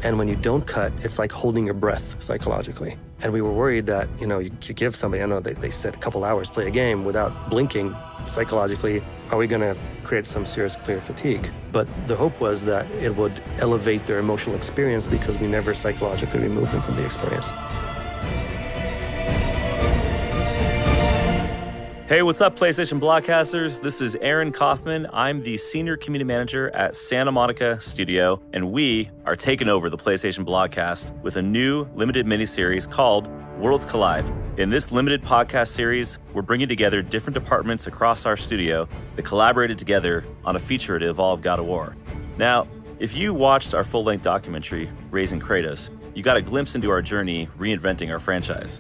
And when you don't cut, it's like holding your breath psychologically. And we were worried that, you give somebody, I know they said a couple hours, play a game without blinking. Psychologically, are we going to create some serious player fatigue? But the hope was that it would elevate their emotional experience because we never psychologically remove them from the experience. Hey, what's up, PlayStation Blockcasters? This is Aaron Kaufman. I'm the Senior Community Manager at Santa Monica Studio, and we are taking over the PlayStation Blockcast with a new limited miniseries called Worlds Collide. In this limited podcast series, we're bringing together different departments across our studio that collaborated together on a feature to evolve God of War. Now, if you watched our full-length documentary, Raising Kratos, you got a glimpse into our journey reinventing our franchise.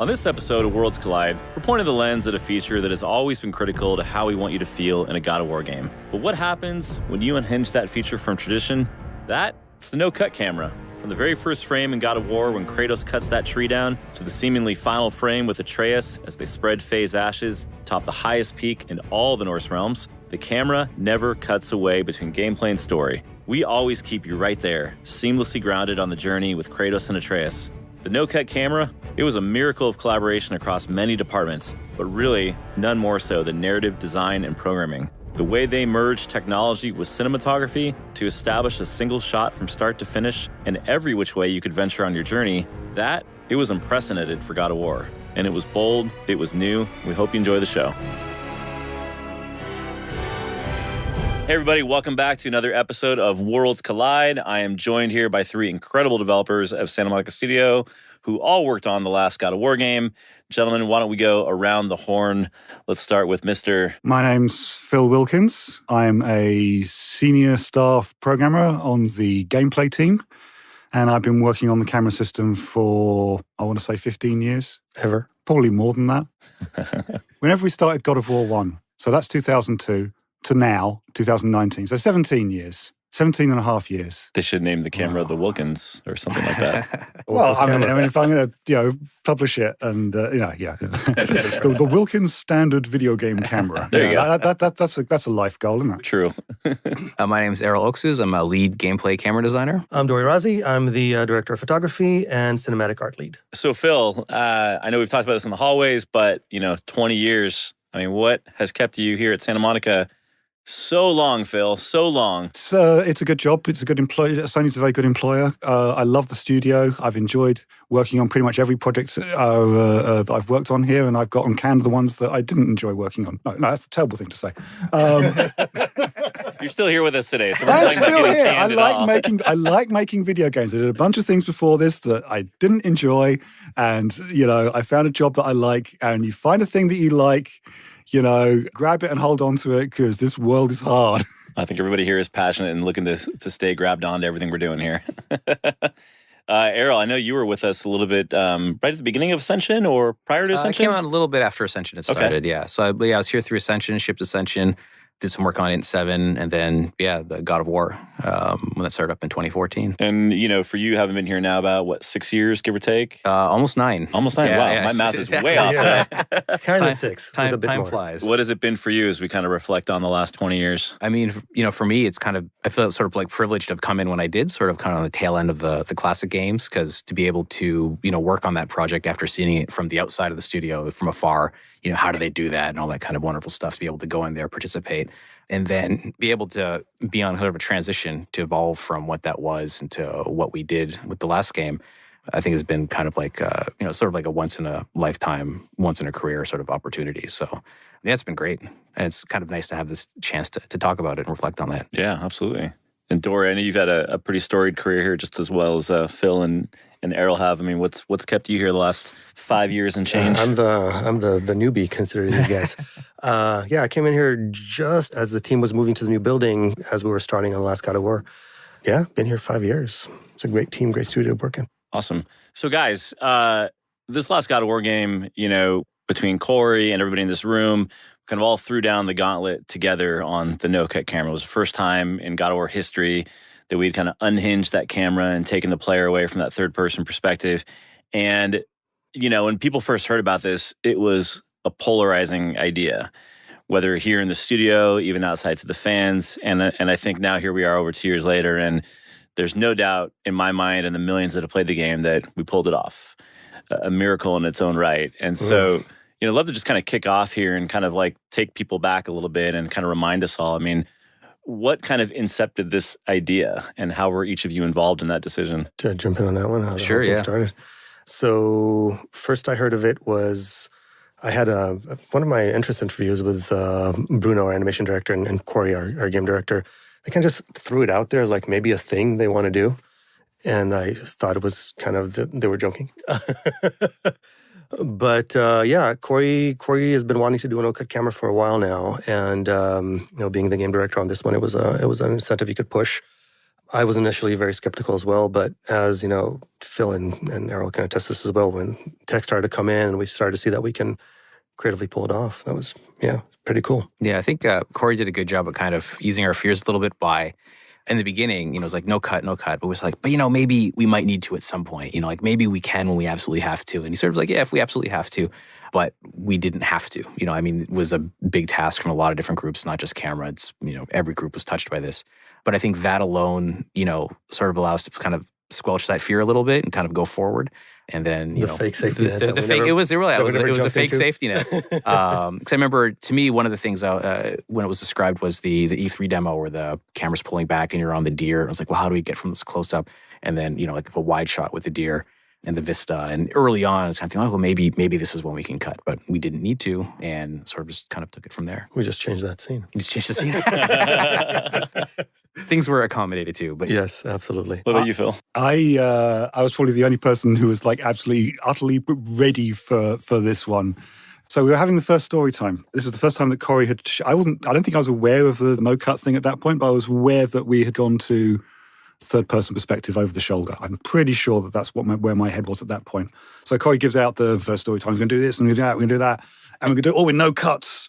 On this episode of Worlds Collide, we're pointing the lens at a feature that has always been critical to how we want you to feel in a God of War game. But what happens when you unhinge that feature from tradition? That's the no-cut camera. From the very first frame in God of War when Kratos cuts that tree down, to the seemingly final frame with Atreus as they spread Faye's ashes atop the highest peak in all the Norse realms, the camera never cuts away between gameplay and story. We always keep you right there, seamlessly grounded on the journey with Kratos and Atreus. The no-cut camera, it was a miracle of collaboration across many departments, but really none more so than narrative design and programming. The way they merged technology with cinematography to establish a single shot from start to finish and every which way you could venture on your journey, it was unprecedented for God of War. And it was bold, it was new. We hope you enjoy the show. Hey everybody, welcome back to another episode of Worlds Collide. I am joined here by three incredible developers of Santa Monica Studio who all worked on the last God of War game. Gentlemen, why don't we go around the horn? Let's start with Mr. My name's Phil Wilkins. I'm a senior staff programmer on the gameplay team, and I've been working on the camera system for, I want to say 15 years. Ever? Probably more than that. Whenever we started God of War 1, so that's 2002. To now, 2019. So 17 years. 17 and a half years. They should name the camera the Wilkins or something like that. Well, I mean, if I'm going to, publish it and, the Wilkins standard video game camera. There you go. That's a life goal, isn't it? True. My name is Erol Oksuz. I'm a lead gameplay camera designer. I'm Dori Arazi. I'm the Director of Photography and Cinematic Art Lead. So, Phil, I know we've talked about this in the hallways, but, 20 years, what has kept you here at Santa Monica so long, Phil? So long. It's a good job. It's a good employer. Sony's a very good employer. I love the studio. I've enjoyed working on pretty much every project that I've worked on here, and I've got on canned the ones that I didn't enjoy working on. No, that's a terrible thing to say. You're still here with us today, so we're I'm talking about still getting here. canned I like making video games. I did a bunch of things before this that I didn't enjoy, and I found a job that I like. And you find a thing that you like, grab it and hold on to it because this world is hard. I think everybody here is passionate and looking to stay grabbed on to everything we're doing here. Erol, I know you were with us a little bit right at the beginning of Ascension or prior to Ascension? I came out a little bit after Ascension had started, yeah. So I was here through Ascension, shipped Ascension, did some work on Int 7, and then, the God of War, when that started up in 2014. And, for you, having been here now about, 6 years, give or take? Almost 9. Almost 9, yeah, wow. Yeah, my math is way off today. Kind of 6, with a bit time more. flies. What has it been for you as we kind of reflect on the last 20 years? I mean, for me, it's kind of, I feel sort of like privileged to have come in when I did, sort of kind of on the tail end of the classic games, because to be able to, work on that project after seeing it from the outside of the studio, from afar, how do they do that and all that kind of wonderful stuff, to be able to go in there, participate, and then be able to be on sort of a transition to evolve from what that was into what we did with the last game, I think has been kind of like, sort of like a once in a lifetime, once in a career sort of opportunity. So yeah, it's been great. And it's kind of nice to have this chance to talk about it and reflect on that. Yeah, absolutely. And Dori, I know you've had a pretty storied career here, just as well as Phil and Erol have. I mean, what's kept you here the last 5 years and change? I'm the newbie considering these guys. I came in here just as the team was moving to the new building as we were starting on the last God of War. Yeah, been here 5 years. It's a great team, great studio to work in. Awesome. So guys, this last God of War game, between Corey and everybody in this room, kind of all threw down the gauntlet together on the no-cut camera. It was the first time in God of War history that we'd kind of unhinged that camera and taken the player away from that third-person perspective. And, when people first heard about this, it was a polarizing idea, whether here in the studio, even outside to the fans. And I think now here we are over 2 years later, and there's no doubt in my mind and the millions that have played the game that we pulled it off. A miracle in its own right. And so, I'd love to just kind of kick off here and kind of like take people back a little bit and kind of remind us all. I mean, what kind of incepted this idea and how were each of you involved in that decision? To jump in on that one, how the Sure, whole thing yeah. started. So first I heard of it was, I had one of my entrance interviews with Bruno, our animation director, and Corey, our game director. They kind of just threw it out there like maybe a thing they want to do. And I thought it was kind of, they were joking. But Corey has been wanting to do a no-cut camera for a while now. And, being the game director on this one, it was an incentive he could push. I was initially very skeptical as well, but as, Phil and Erol can attest this as well, when tech started to come in and we started to see that we can creatively pull it off, that was, pretty cool. Yeah, I think Corey did a good job of kind of easing our fears a little bit by, in the beginning, it was like, no cut. But it was like, but, maybe we might need to at some point. Like maybe we can when we absolutely have to. And he sort of was like, yeah, if we absolutely have to. But we didn't have to. It was a big task from a lot of different groups, not just camera. It's, every group was touched by this. But I think that alone, sort of allows us to kind of squelch that fear a little bit and kind of go forward. And then, the fake safety net. It was a fake safety net. Because I remember, to me, one of the things when it was described was the E3 demo where the camera's pulling back and you're on the deer. I was like, well, how do we get from this close up? And then, like a wide shot with the deer and the vista. And early on, I was kind of thinking, well, maybe this is when we can cut. But we didn't need to, and sort of just kind of took it from there. We just changed that scene. We just changed the scene. Things were accommodated too. But yes, absolutely. What about you, Phil? I was probably the only person who was like absolutely, utterly ready for this one. So we were having the first story time. This is the first time that Corey had... I don't think I was aware of the no-cut thing at that point, but I was aware that we had gone to third-person perspective over the shoulder. I'm pretty sure that that's where my head was at that point. So Corey gives out the first story time. We're going to do this, and we're going to do that, we're going to do that. And we're going to do it all with no cuts.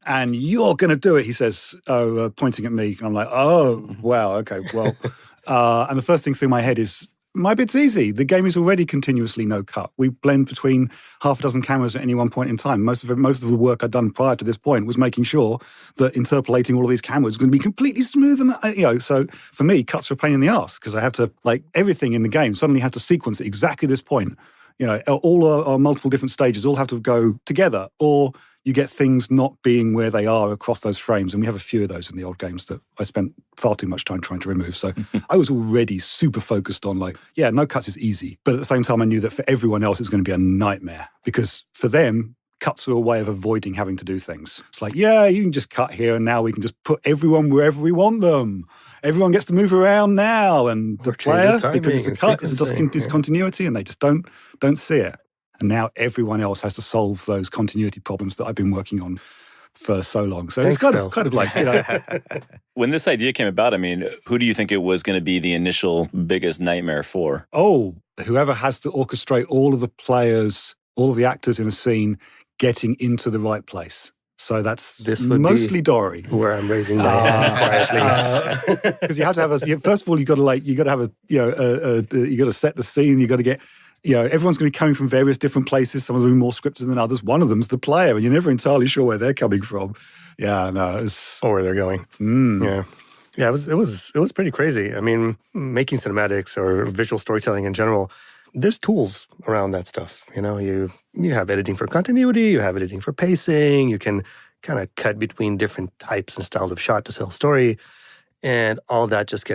And you're going to do it, he says, pointing at me. And I'm like, oh, wow, okay, well. And the first thing through my head is, my bit's easy. The game is already continuously no cut. We blend between half a dozen cameras at any one point in time. Most of the work I'd done prior to this point was making sure that interpolating all of these cameras was going to be completely smooth. And, so for me, cuts are a pain in the ass because I have to, everything in the game suddenly has to sequence at exactly this point. All our multiple different stages all have to go together, or you get things not being where they are across those frames. And we have a few of those in the old games that I spent far too much time trying to remove. So I was already super focused on no cuts is easy. But at the same time, I knew that for everyone else, it's going to be a nightmare because for them, cuts are a way of avoiding having to do things. It's like, yeah, you can just cut here and now we can just put everyone wherever we want them. Everyone gets to move around now. And the player, because it's a cut, it's discontinuity and they just don't see it. And now everyone else has to solve those continuity problems that I've been working on for so long. So it's kind of like, When this idea came about, who do you think it was going to be the initial biggest nightmare for? Oh, whoever has to orchestrate all of the players, all of the actors in a scene getting into the right place. So this would mostly Dori, where I'm raising my hand quietly. Because you have to have first of all, you got to have you got to set the scene. You got to get, everyone's going to be coming from various different places. Some of them are more scripted than others. One of them's the player, and you're never entirely sure where they're coming from. Yeah, no, or where they're going. Yeah, it was pretty crazy. Making cinematics or visual storytelling in general, there's tools around that stuff. You have editing for continuity, you have editing for pacing, you can kind of cut between different types and styles of shot to tell a story, and all that just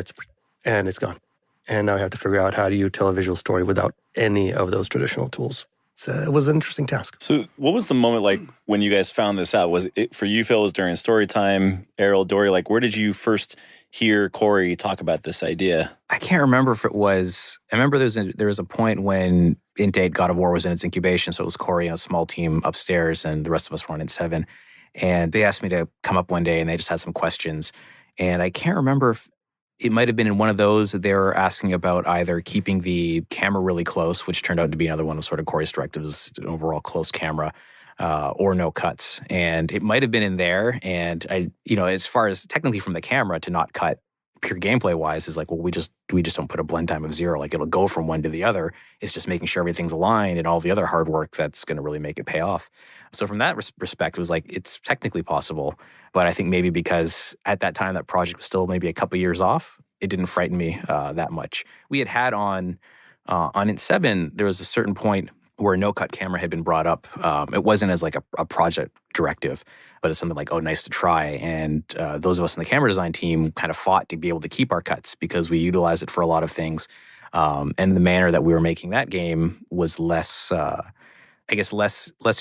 and it's gone. And now I have to figure out how do you tell a visual story without any of those traditional tools. So it was an interesting task. So what was the moment like when you guys found this out? Was it for you, Phil, was during story time? Erol, Dori, where did you first hear Corey talk about this idea? I can't remember if it was... I remember there was a point when Int 8 God of War was in its incubation, so it was Corey and a small team upstairs, and the rest of us were on Int 7. And they asked me to come up one day, and they just had some questions. And I can't remember if it might have been in one of those that they were asking about either keeping the camera really close, which turned out to be another one of sort of Corey's directives, an overall close camera, or no cuts. And it might have been in there. And as far as technically from the camera to not cut, pure gameplay wise, is we just don't put a blend time of 0. It'll go from one to the other. It's just making sure everything's aligned and all the other hard work that's going to really make it pay off. So from that respect, it was it's technically possible. But I think maybe because at that time that project was still maybe a couple years off, it didn't frighten me that much. We had on Int 7, there was a certain point where a no-cut camera had been brought up. It wasn't as like a project directive, but it's something like, oh, nice to try. And those of us in the camera design team kind of fought to be able to keep our cuts because we utilized it for a lot of things. And the manner that we were making that game was less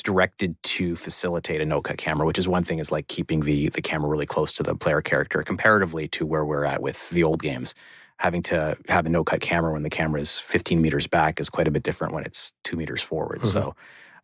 directed to facilitate a no-cut camera, which is one thing is like keeping the camera really close to the player character comparatively to where we're at with the old games. Having to have a no-cut camera when the camera is 15 meters back is quite a bit different when it's 2 meters forward. Mm-hmm. So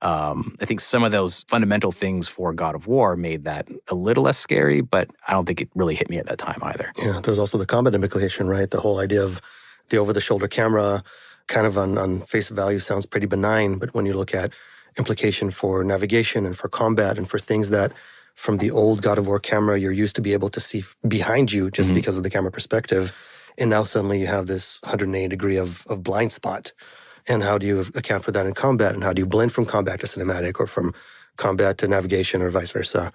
I think some of those fundamental things for God of War made that a little less scary, but I don't think it really hit me at that time either. Yeah, there's also the combat implication, right? The whole idea of the over-the-shoulder camera kind of on face value sounds pretty benign, but when you look at implication for navigation and for combat and for things that from the old God of War camera you're used to be able to see behind you just because of the camera perspective, and now suddenly you have this 180 degree of blind spot. And how do you account for that in combat? And how do you blend from combat to cinematic or from combat to navigation or vice versa?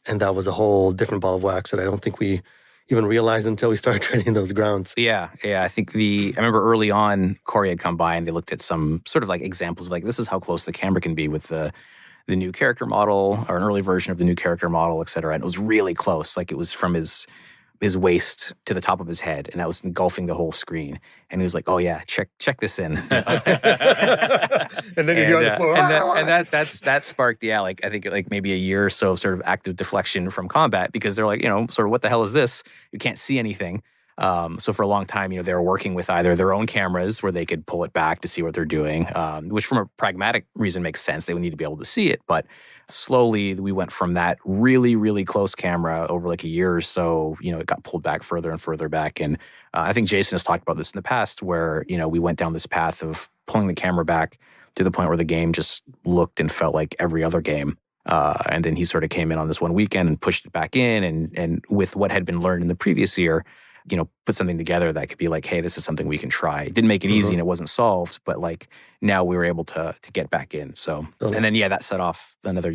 And that was a whole different ball of wax that I don't think we even realized until we started treading those grounds. Yeah. I think I remember early on, Corey had come by and they looked at some sort of like examples of like, this is how close the camera can be with the new character model or an early version of the new character model, et cetera. And it was really close. Like it was from his waist to the top of his head, and that was engulfing the whole screen. And he was like, "Oh yeah, check this in." And then you're on the floor. And that sparked, I think like maybe a year or so of sort of active deflection from combat because they're like, sort of what the hell is this? You can't see anything. So for a long time, they were working with either their own cameras where they could pull it back to see what they're doing, which from a pragmatic reason makes sense. They would need to be able to see it. But slowly we went from that really, really close camera over like a year or so, it got pulled back further and further back. And I think Jason has talked about this in the past where, we went down this path of pulling the camera back to the point where the game just looked and felt like every other game. And then he sort of came in on this one weekend and pushed it back in. And with what had been learned in the previous year, put something together that could be like, hey, this is something we can try. It didn't make it easy and it wasn't solved, but like now we were able to get back in. So, and then, that set off another,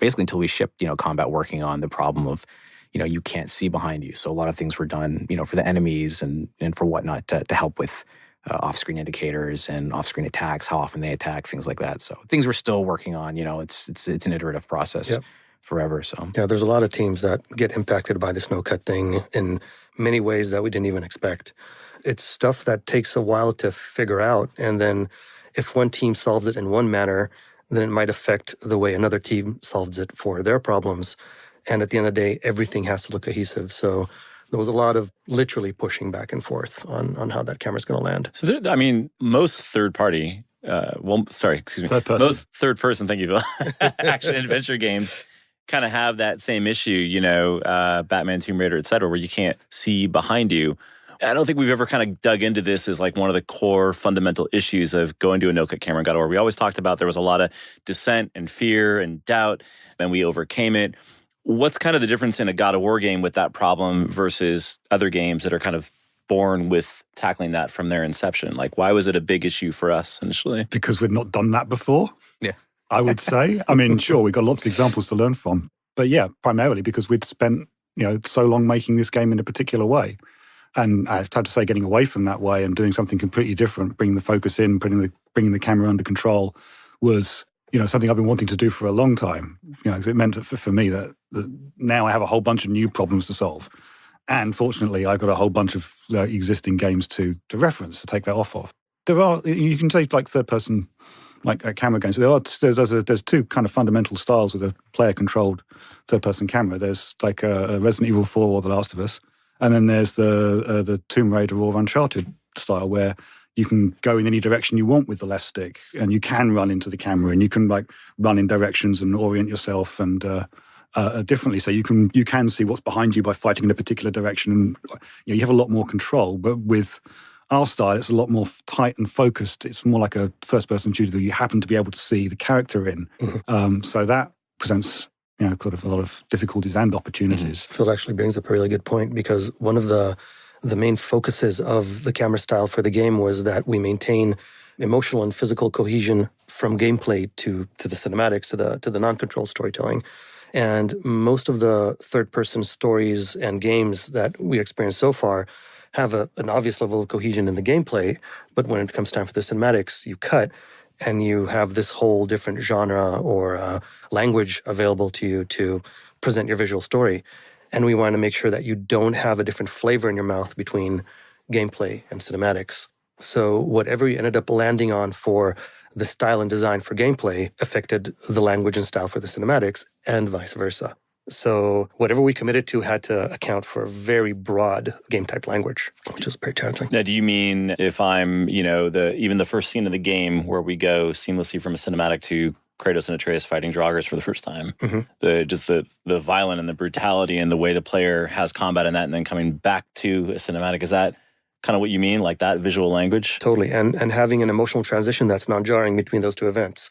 basically until we shipped, combat working on the problem of, you can't see behind you. So a lot of things were done, for the enemies and for whatnot to help with off-screen indicators and off-screen attacks, how often they attack, things like that. So things we're still working on, it's an iterative process forever. So yeah, there's a lot of teams that get impacted by this no-cut thing in many ways that we didn't even expect. It's stuff that takes a while to figure out. And then if one team solves it in one manner, then it might affect the way another team solves it for their problems. And at the end of the day, everything has to look cohesive. So there was a lot of literally pushing back and forth on how that camera's going to land. So, most third-party, most third-person, thank you, action adventure games kind of have that same issue, Batman, Tomb Raider, et cetera, where you can't see behind you. I don't think we've ever kind of dug into this as like one of the core fundamental issues of going to a no-cut camera in God of War. We always talked about there was a lot of dissent and fear and doubt, and we overcame it. What's kind of the difference in a God of War game with that problem versus other games that are kind of born with tackling that from their inception? Like, why was it a big issue for us initially? Because we'd not done that before. Yeah. I would say. Sure, we've got lots of examples to learn from. But yeah, primarily because we'd spent, so long making this game in a particular way. And I have to say getting away from that way and doing something completely different, bringing the focus in, bringing the camera under control was, something I've been wanting to do for a long time. Because it meant for me that now I have a whole bunch of new problems to solve. And fortunately, I've got a whole bunch of existing games to reference, to take that off of. You can take like third-person camera games. There's two kind of fundamental styles with a player-controlled third-person camera. There's like a Resident Evil 4 or The Last of Us, and then there's the Tomb Raider or Uncharted style where you can go in any direction you want with the left stick, and you can run into the camera, and you can like run in directions and orient yourself and differently. So you can see what's behind you by fighting in a particular direction, and you have a lot more control. But with our style, it's a lot more tight and focused. It's more like a first-person shooter that you happen to be able to see the character in. Mm-hmm. So that presents, kind of a lot of difficulties and opportunities. Mm-hmm. Phil actually brings up a really good point because one of the main focuses of the camera style for the game was that we maintain emotional and physical cohesion from gameplay to the cinematics, to the non-control storytelling. And most of the third-person stories and games that we experienced so far have an obvious level of cohesion in the gameplay, but when it comes time for the cinematics, you cut and you have this whole different genre or language available to you to present your visual story. And we want to make sure that you don't have a different flavor in your mouth between gameplay and cinematics. So whatever you ended up landing on for the style and design for gameplay affected the language and style for the cinematics, and vice versa. So whatever we committed to had to account for a very broad game type language, which is very challenging. Now, do you mean if I'm, even the first scene of the game where we go seamlessly from a cinematic to Kratos and Atreus fighting Draugrs for the first time, the violence and the brutality and the way the player has combat in that, and then coming back to a cinematic, is that kind of what you mean, like that visual language? Totally, and having an emotional transition that's non-jarring between those two events.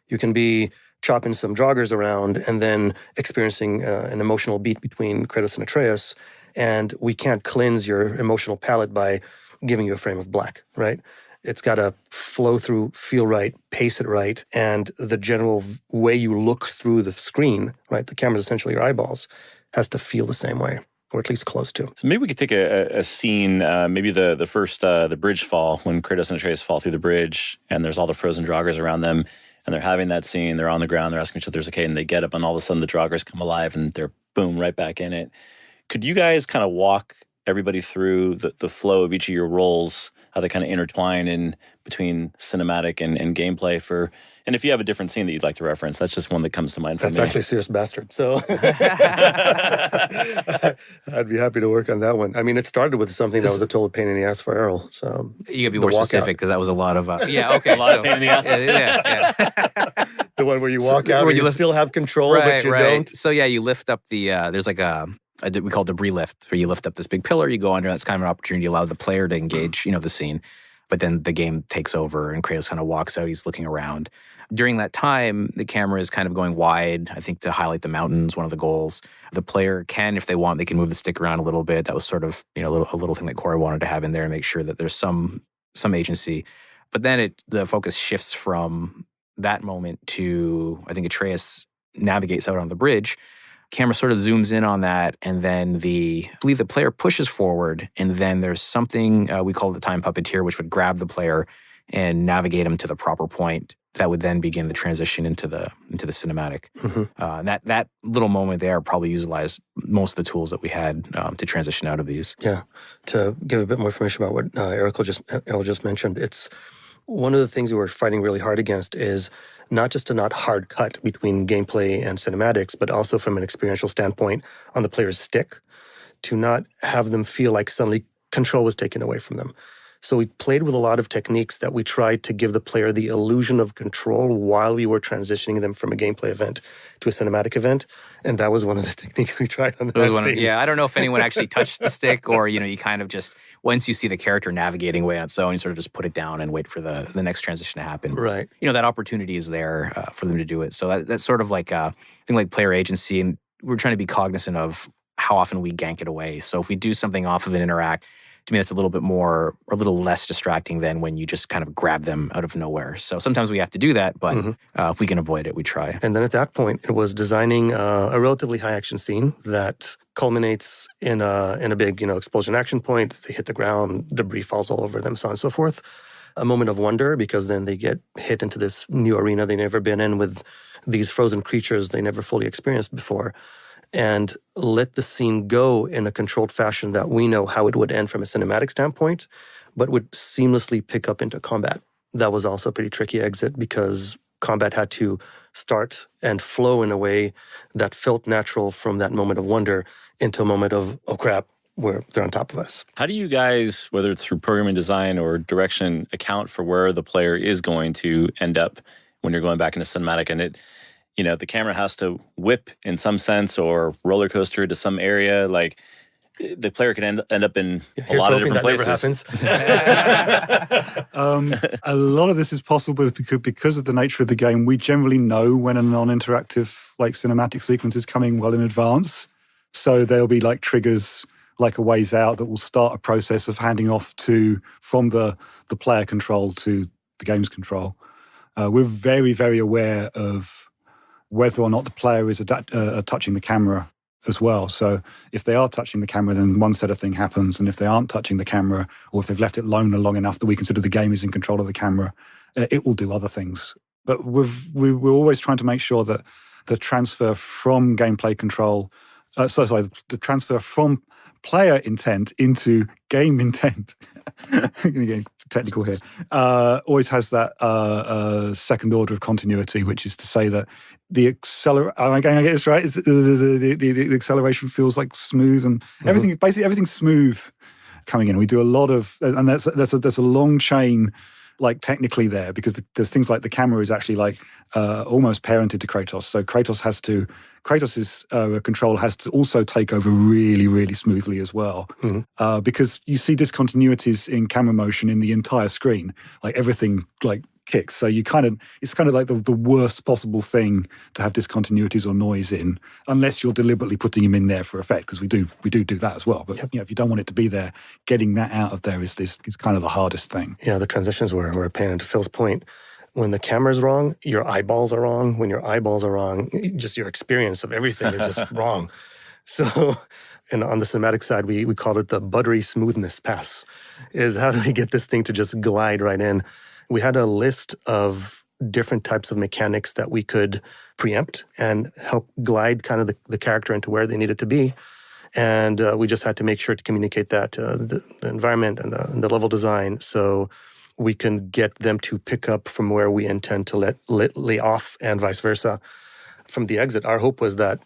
You can be chopping some Draugrs around and then experiencing an emotional beat between Kratos and Atreus, and we can't cleanse your emotional palette by giving you a frame of black, right? It's got to flow through, feel right, pace it right, and the general way you look through the screen, right, the camera's essentially your eyeballs, has to feel the same way, or at least close to. So maybe we could take a scene, maybe the first, the bridge fall, when Kratos and Atreus fall through the bridge, and there's all the frozen Draugrs around them, and they're having that scene, they're on the ground, they're asking each other, "Is okay?" And they get up, and all of a sudden the Draugrs come alive, and they're, boom, right back in it. Could you guys kind of walk everybody through the flow of each of your roles, how they kind of intertwine in between cinematic and gameplay and if you have a different scene that you'd like to reference, that's just one that comes to mind for me. That's actually Serious Bastard. So I'd be happy to work on that one. I mean, it started with something that was a total pain in the ass for Erol. So you gotta be more specific because that was a lot of yeah, okay. A lot of pain in the ass. Yeah. The one where you walk out and you still have control, but you don't. So yeah, you lift up the there's like we call it debris lift, where you lift up this big pillar, you go under, that's kind of an opportunity to allow the player to engage, the scene. But then the game takes over and Kratos kind of walks out, he's looking around. During that time, the camera is kind of going wide, I think to highlight the mountains, one of the goals. The player can, if they want, they can move the stick around a little bit. That was sort of, a little thing that Corey wanted to have in there and make sure that there's some agency. But then the focus shifts from that moment to, I think Atreus navigates out on the bridge. Camera sort of zooms in on that, and then I believe the player pushes forward, and then there's something we call the time puppeteer, which would grab the player and navigate him to the proper point. That would then begin the transition into the cinematic. And that little moment there probably utilized most of the tools that we had to transition out of these. Yeah, to give a bit more information about what Erol just mentioned, it's one of the things we were fighting really hard against is not just to not hard cut between gameplay and cinematics, but also from an experiential standpoint on the player's stick, to not have them feel like suddenly control was taken away from them. So we played with a lot of techniques that we tried to give the player the illusion of control while we were transitioning them from a gameplay event to a cinematic event. And that was one of the techniques we tried on that scene. Yeah, I don't know if anyone actually touched the stick or, you kind of just, once you see the character navigating away on its own, you sort of just put it down and wait for the next transition to happen. Right. That opportunity is there for them to do it. So that's sort of like a thing like player agency. And we're trying to be cognizant of how often we gank it away. So if we do something off of an interact, to me, that's a little bit more, or a little less distracting than when you just kind of grab them out of nowhere. So sometimes we have to do that, but if we can avoid it, we try. And then at that point, it was designing a relatively high action scene that culminates in a big, explosion action point. They hit the ground, debris falls all over them, so on and so forth. A moment of wonder, because then they get hit into this new arena they've never been in with these frozen creatures they never fully experienced before. And let the scene go in a controlled fashion that we know how it would end from a cinematic standpoint, but would seamlessly pick up into combat. That was also a pretty tricky exit because combat had to start and flow in a way that felt natural from that moment of wonder into a moment of, oh crap, where they're on top of us. How do you guys, whether it's through programming design or direction, account for where the player is going to end up when you're going back into cinematic? And the camera has to whip in some sense or roller coaster to some area. Like the player can end up in a lot of different places. A lot of this is possible because of the nature of the game. We generally know when a non-interactive cinematic sequence is coming well in advance. So there'll be triggers like a ways out that will start a process of handing off from the player control to the game's control. We're very, very aware of whether or not the player is touching the camera as well. So if they are touching the camera, then one set of thing happens. And if they aren't touching the camera, or if they've left it alone long enough that we consider the game is in control of the camera, it will do other things. But we're always trying to make sure that the transfer from gameplay control, the transfer from player intent into game intent, I'm going to get technical here, always has that second order of continuity, which is to say that the am I going to get this right? The acceleration feels like smooth and everything, basically everything's smooth coming in. We do a lot of, and there's a long chain, like technically there, because there's things like the camera is actually like almost parented to Kratos. So Kratos's control has to also take over really, really smoothly as well. Because you see discontinuities in camera motion in the entire screen, like everything like kicks. So it's kind of like the worst possible thing to have discontinuities or noise in, unless you're deliberately putting them in there for effect, because we do that as well. But if you don't want it to be there, getting that out of there is kind of the hardest thing. Yeah, the transitions were a pain. And to Phil's point, when the camera's wrong, your eyeballs are wrong. When your eyeballs are wrong, just your experience of everything is just wrong. So, and on the cinematic side, we called it the buttery smoothness pass, is how do we get this thing to just glide right in? We had a list of different types of mechanics that we could preempt and help glide kind of the character into where they needed to be. And we just had to make sure to communicate that to the environment and the level design, so we can get them to pick up from where we intend to lay off, and vice versa. From the exit, our hope was that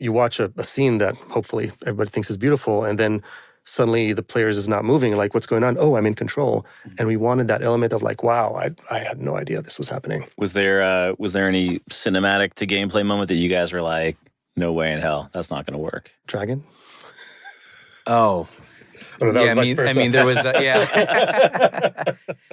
you watch a scene that hopefully everybody thinks is beautiful, and then suddenly the players is not moving, like, what's going on? Oh, I'm in control. And we wanted that element of like, wow, I had no idea this was happening. Was there any cinematic to gameplay moment that you guys were like, no way in hell, that's not going to work? Dragon? Oh. Oh, no, yeah, I mean, there was,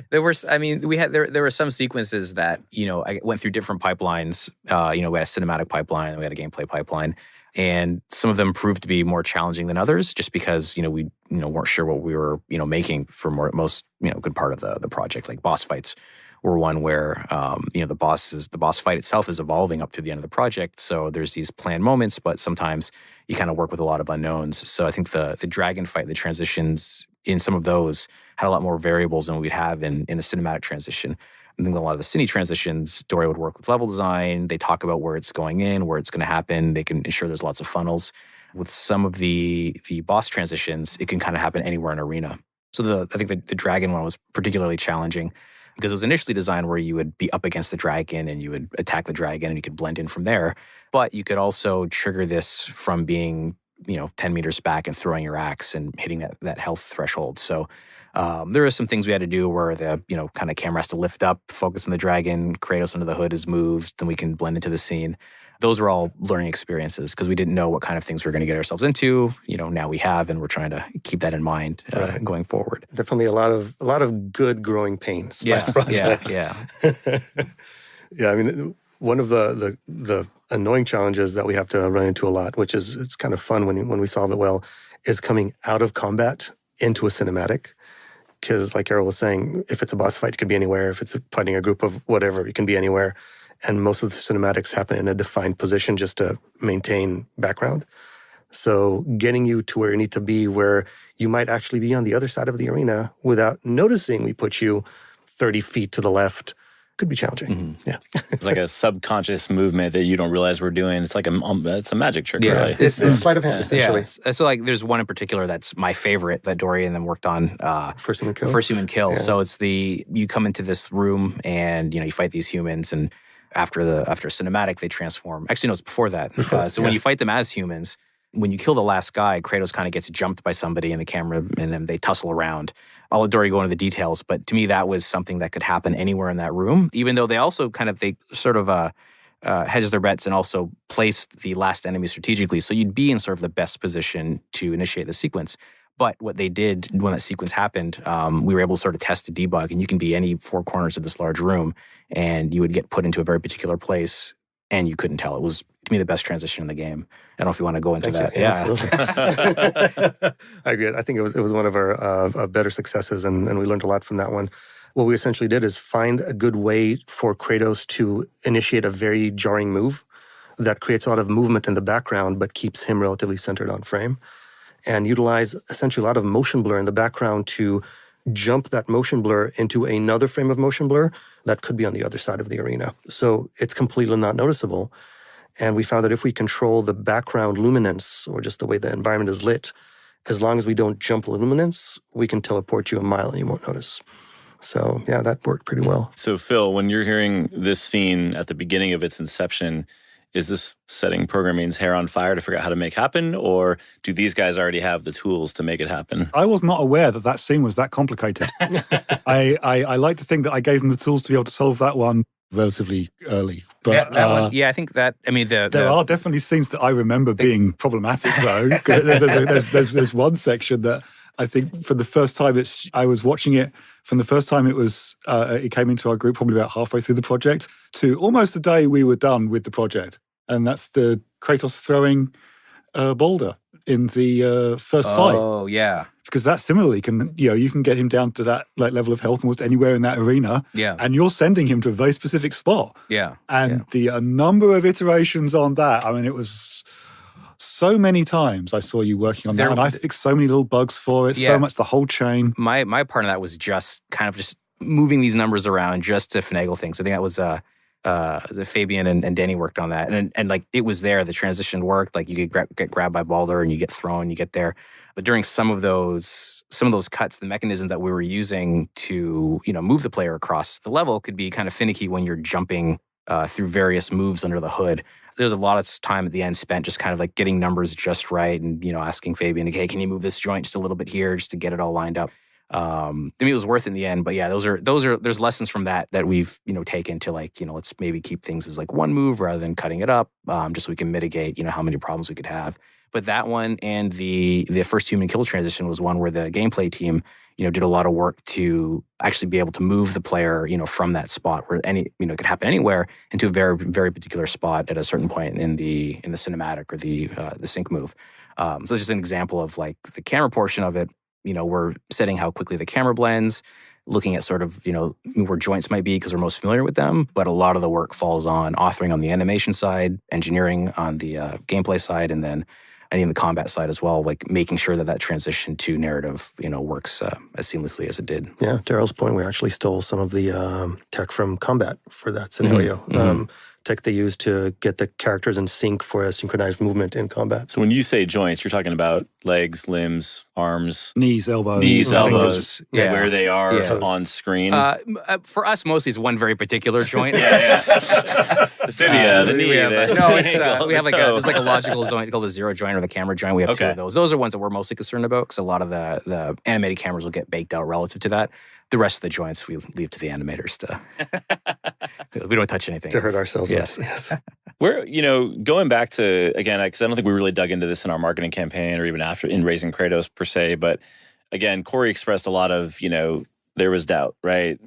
there were some sequences that, I went through different pipelines. We had a cinematic pipeline, and we had a gameplay pipeline, and some of them proved to be more challenging than others, just because, we, weren't sure what we were, making for most, good part of the project. Like boss fights were one where, the boss fight itself is evolving up to the end of the project. So there's these planned moments, but sometimes you kind of work with a lot of unknowns. So I think the dragon fight, the transitions in some of those had a lot more variables than we'd have in the cinematic transition. I think a lot of the cine transitions, Dori would work with level design. They talk about where it's going in, where it's going to happen. They can ensure there's lots of funnels. With some of the boss transitions, it can kind of happen anywhere in arena. So I think the dragon one was particularly challenging, because it was initially designed where you would be up against the dragon and you would attack the dragon and you could blend in from there. But you could also trigger this from being, 10 meters back and throwing your axe and hitting that health threshold. So there are some things we had to do where the, kind of camera has to lift up, focus on the dragon, Kratos under the hood is moved, then we can blend into the scene. Those were all learning experiences, because we didn't know what kind of things we were going to get ourselves into. Now we have, and we're trying to keep that in mind going forward. Definitely a lot of good growing pains. Yeah, yeah. Yeah, I mean, one of the annoying challenges that we have to run into a lot, which is it's kind of fun when we solve it well, is coming out of combat into a cinematic. Because like Erol was saying, if it's a boss fight, it can be anywhere. If it's fighting a group of whatever, it can be anywhere. And most of the cinematics happen in a defined position just to maintain background. So getting you to where you need to be, where you might actually be on the other side of the arena without noticing we put you 30 feet to the left, could be challenging. Mm-hmm. Yeah. It's like a subconscious movement that you don't realize we're doing. It's like it's a magic trick, really. It's sleight of hand, essentially. Yeah. So like there's one in particular that's my favorite that Dori and them worked on. First Human Kill. First Human Kill. Yeah. So it's you come into this room and, you fight these humans, and after cinematic, they transform. Actually, no, it's before that. When you fight them as humans, when you kill the last guy, Kratos kind of gets jumped by somebody in the camera, and then they tussle around. I'll let Dori go into the details, but to me, that was something that could happen anywhere in that room, even though they sort of hedged their bets and also placed the last enemy strategically. So you'd be in sort of the best position to initiate the sequence. But what they did when that sequence happened, we were able to sort of test the debug, and you can be any four corners of this large room, and you would get put into a very particular place, and you couldn't tell. It was, to me, the best transition in the game. I don't know if you want to go into that. Yeah, absolutely. I agree. I think it was one of our better successes, and we learned a lot from that one. What we essentially did is find a good way for Kratos to initiate a very jarring move that creates a lot of movement in the background but keeps him relatively centered on frame, and utilize essentially a lot of motion blur in the background to jump that motion blur into another frame of motion blur that could be on the other side of the arena. So it's completely not noticeable. And we found that if we control the background luminance, or just the way the environment is lit, as long as we don't jump the luminance, we can teleport you a mile and you won't notice. So yeah, that worked pretty well. So Phil, when you're hearing this scene at the beginning of its inception, is this setting Programming's hair on fire to figure out how to make happen? Or do these guys already have the tools to make it happen? I was not aware that that scene was that complicated. I like to think that I gave them the tools to be able to solve that one relatively early. But I think that, I mean, there are definitely scenes that I remember being problematic, though. There's one section that I think for the first time, I was watching it from the first time it came into our group, probably about halfway through the project, to almost the day we were done with the project. And that's the Kratos throwing a boulder in the first fight. Oh, yeah. Because that similarly you can get him down to that level of health almost anywhere in that arena. Yeah. And you're sending him to a very specific spot. Yeah. And the number of iterations on that, I mean, it was so many times I saw you working on that, and I fixed so many little bugs for it, so much the whole chain. My part of that was just kind of just moving these numbers around just to finagle things. I think that was Fabian and Danny worked on that, and like it was there. The transition worked. Like you could get grabbed by Baldur and you get thrown, you get there. But during some of those cuts, the mechanism that we were using to move the player across the level could be kind of finicky when you're jumping through various moves under the hood. There's a lot of time at the end spent just kind of like getting numbers just right, and asking Fabian, hey, can you move this joint just a little bit here just to get it all lined up. To me, it was worth it in the end. But yeah, there's lessons from that we've taken to let's maybe keep things as like one move rather than cutting it up, just so we can mitigate how many problems we could have. But that one and the first human kill transition was one where the gameplay team did a lot of work to actually be able to move the player from that spot where it could happen anywhere into a very, very particular spot at a certain point in the cinematic or the sync move. So it's just an example of like the camera portion of it. We're setting how quickly the camera blends, looking at sort of, where joints might be because we're most familiar with them. But a lot of the work falls on authoring on the animation side, engineering on the gameplay side, and then any in the combat side as well, like making sure that transition to narrative, works as seamlessly as it did. Yeah, Daryl's point, we actually stole some of the tech from combat for that scenario. Mm-hmm. Tech they use to get the characters in sync for a synchronized movement in combat. So when you say joints, you're talking about legs, limbs, arms, knees, elbows, fingers, where they are on screen. For us, mostly it's one very particular joint. The fibia, the knee. We have there's like a logical joint called the zero joint or the camera joint. We have two of those. Those are ones that we're mostly concerned about because a lot of the animated cameras will get baked out relative to that. The rest of the joints we leave to the animators to. We don't touch anything. To hurt ourselves. Yes. We're, going back to, again, because I don't think we really dug into this in our marketing campaign or even after in Raising Kratos per se, but again, Corey expressed a lot of, there was doubt, right?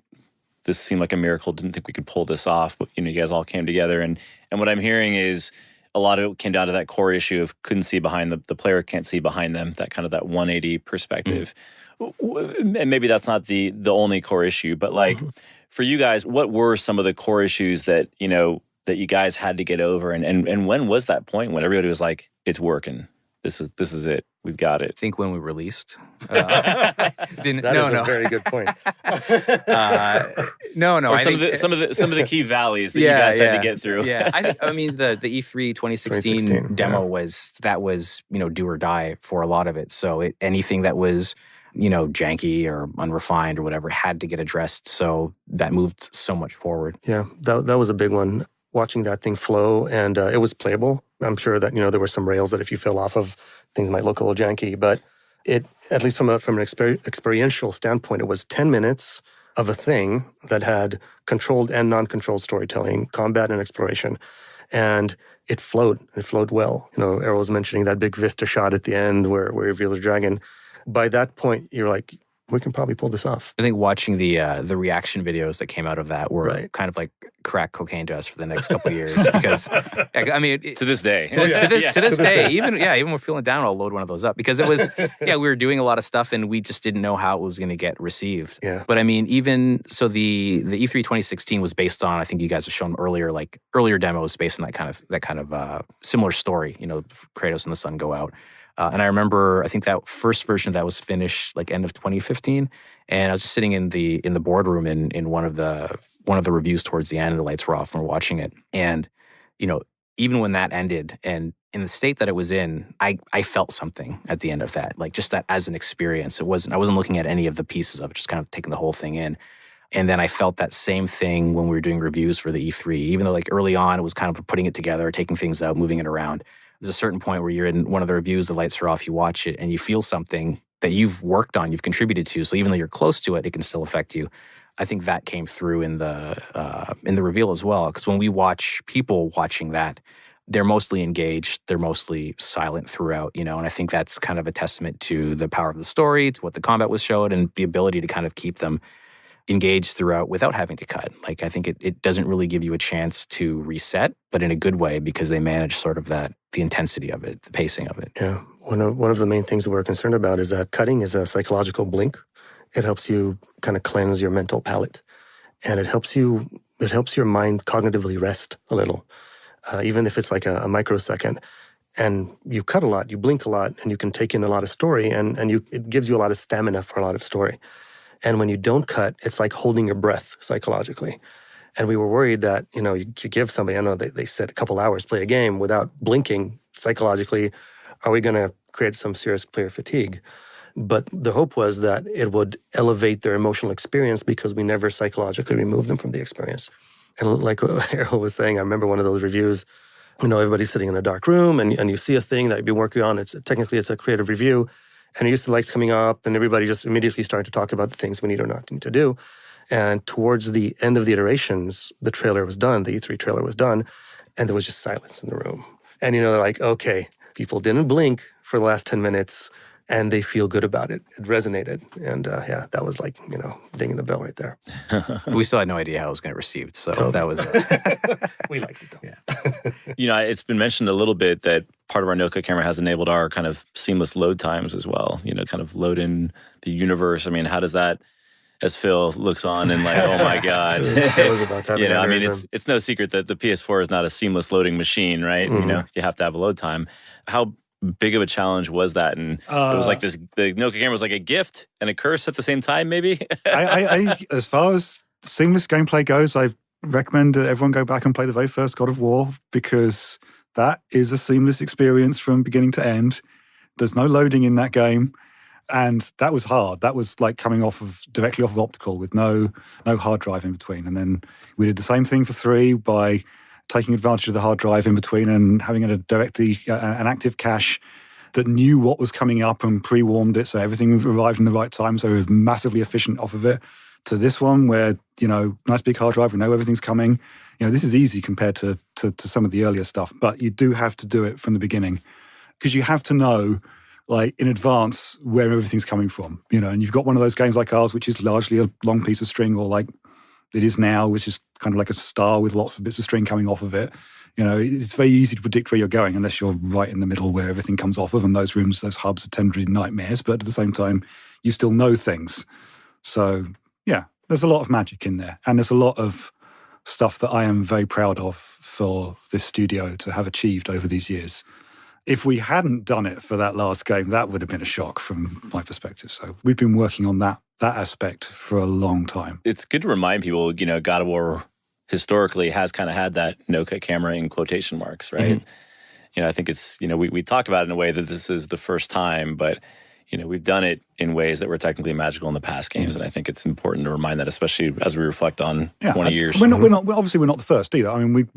This seemed like a miracle. Didn't think we could pull this off, but, you guys all came together. And what I'm hearing is a lot of it came down to that core issue of couldn't see behind the player can't see behind them, that kind of that 180 perspective. And maybe that's not the only core issue, but like for you guys, what were some of the core issues that, that you guys had to get over? And when was that point when everybody was like, it's working? This is it. We've got it. I think when we released. That is a very good point. No. Or some of the key valleys that you guys had to get through. Yeah, I mean the E3 2016 demo was do or die for a lot of it. So anything that was janky or unrefined or whatever had to get addressed. So that moved so much forward. Yeah, that was a big one. Watching that thing flow, and it was playable. I'm sure that there were some rails that if you fell off of, things might look a little janky. But it, at least from an experiential standpoint, it was 10 minutes of a thing that had controlled and non-controlled storytelling, combat and exploration, and it flowed. It flowed well. Erol was mentioning that big vista shot at the end where you reveal the dragon. By that point, you're like, we can probably pull this off. I think watching the reaction videos that came out of that were kind of like crack cocaine to us for the next couple of years because, I mean, to this day, to this day, even we're feeling down, I'll load one of those up because it was, we were doing a lot of stuff and we just didn't know how it was going to get received. Yeah. But I mean, even so, the E3 2016 was based on, I think you guys have shown earlier demos based on that kind of similar story. You know, Kratos and the sun go out. And I remember, I think that first version of that was finished like end of 2015, and I was just sitting in the boardroom in one of the reviews towards the end, and the lights were off, and we're watching it. And you know, even when that ended, and in the state that it was in, I felt something at the end of that, like just that as an experience. I wasn't looking at any of the pieces of it, just kind of taking the whole thing in. And then I felt that same thing when we were doing reviews for the E3, even though like early on it was kind of putting it together, taking things out, moving it around. There's a certain point where you're in one of the reviews, the lights are off, you watch it, and you feel something that you've worked on, you've contributed to. So even though you're close to it, it can still affect you. I think that came through in the reveal as well. Because when we watch people watching that, they're mostly engaged, they're mostly silent throughout, you know. And I think that's kind of a testament to the power of the story, to what the combat was showed, and the ability to kind of keep them engaged throughout without having to cut. Like, I think it doesn't really give you a chance to reset, but in a good way, because they manage sort of the intensity of it, the pacing of it. Yeah. One of the main things that we're concerned about is that cutting is a psychological blink. It helps you kind of cleanse your mental palate, and it helps your mind cognitively rest a little, even if it's like a microsecond. And you cut a lot, you blink a lot, and you can take in a lot of story, and it gives you a lot of stamina for a lot of story. And when you don't cut, it's like holding your breath psychologically. And we were worried that, you know, you give somebody, I know they said a couple hours, play a game without blinking psychologically, are we going to create some serious player fatigue? But the hope was that it would elevate their emotional experience because we never psychologically remove them from the experience. And like what Erol was saying, I remember one of those reviews, you know, everybody's sitting in a dark room and you see a thing that you've been working on. Technically it's a creative review. And you see the lights coming up and everybody just immediately started to talk about the things we need or not need to do. And towards the end of the iterations, the trailer was done, the E3 trailer was done, and there was just silence in the room. And, you know, they're like, okay, people didn't blink for the last 10 minutes and they feel good about it. It resonated. And that was like, you know, dinging the bell right there. We still had no idea how it was going to be received. So totally. That was... We liked it though. Yeah. You know, it's been mentioned a little bit that part of our no-cut camera has enabled our kind of seamless load times as well. You know, kind of load in the universe. I mean, how does that, as Phil looks on and like, oh my God. It was about to have you know, I mean, aneurysm. it's no secret that the PS4 is not a seamless loading machine, right? Mm-hmm. You know, you have to have a load time. How big of a challenge was that? And it was like this, the no-cut camera was like a gift and a curse at the same time, maybe? I as far as seamless gameplay goes, I recommend that everyone go back and play the very first God of War, because that is a seamless experience from beginning to end. There's no loading in that game. And that was hard. That was like coming directly off of optical with no hard drive in between. And then we did the same thing for 3 by taking advantage of the hard drive in between and having an active cache that knew what was coming up and pre-warmed it, so everything arrived in the right time, so it was massively efficient off of it. To this one where, you know, nice big hard drive, we know everything's coming. You know, this is easy compared to some of the earlier stuff, but you do have to do it from the beginning because you have to know, like, in advance where everything's coming from, you know. And you've got one of those games like ours, which is largely a long piece of string, or like it is now, which is kind of like a star with lots of bits of string coming off of it. You know, it's very easy to predict where you're going unless you're right in the middle where everything comes off of, and those rooms, those hubs are temporary nightmares, but at the same time, you still know things. So, yeah, there's a lot of magic in there, and there's a lot of stuff that I am very proud of for this studio to have achieved over these years. If we hadn't done it for that last game, that would have been a shock from my perspective. So we've been working on that aspect for a long time. It's good to remind people, you know, God of War historically has kind of had that no-cut camera in quotation marks, right? Mm-hmm. You know, I think it's, you know, we talk about it in a way that this is the first time, but, you know, we've done it in ways that were technically magical in the past games, and I think it's important to remind that, especially as we reflect on 20 years. We're not obviously we're not the first either. I mean,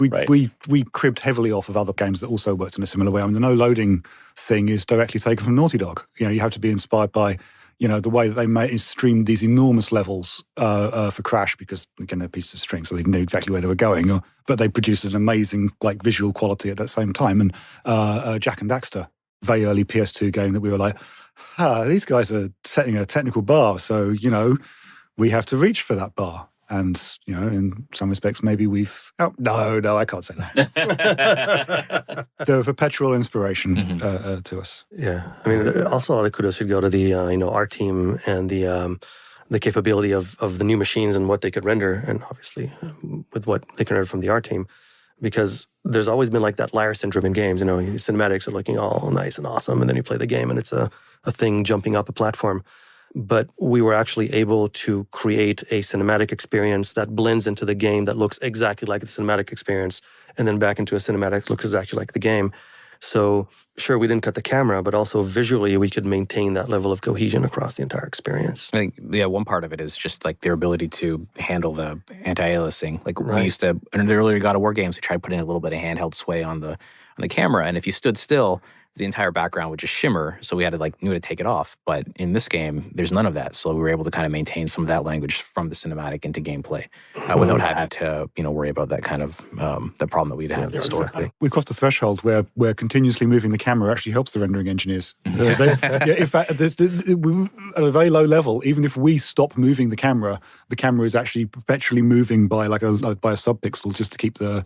we cribbed heavily off of other games that also worked in a similar way. I mean, the no loading thing is directly taken from Naughty Dog. You know, you have to be inspired by, you know, the way that they streamed these enormous levels for Crash, because again, they're pieces of string, so they knew exactly where they were going. But they produced an amazing like visual quality at that same time. And Jack and Daxter, very early PS2 game that we were like, these guys are setting a technical bar, so, you know, we have to reach for that bar. And, in some respects, maybe we've... Oh, no, I can't say that. They're a perpetual inspiration to us. Yeah. I mean, also a lot of kudos should go to the, our team and the capability of the new machines and what they could render, and obviously with what they can render from the art team. Because there's always been like that liar syndrome in games. Cinematics are looking all nice and awesome, and then you play the game and it's a thing jumping up a platform. But we were actually able to create a cinematic experience that blends into the game that looks exactly like the cinematic experience, and then back into a cinematic that looks exactly like the game. So sure, we didn't cut the camera, but also visually we could maintain that level of cohesion across the entire experience. I think, one part of it is just like their ability to handle the anti-aliasing. Like we used to, in the earlier God of War games, we tried putting a little bit of handheld sway on the camera, and if you stood still, the entire background would just shimmer, so we had to knew to take it off. But in this game, there's none of that, so we were able to kind of maintain some of that language from the cinematic into gameplay without having to, worry about that kind of the problem that we'd had historically. We crossed a threshold where continuously moving the camera actually helps the rendering engineers. In fact, at a very low level, even if we stop moving the camera is actually perpetually moving by by a subpixel just to keep the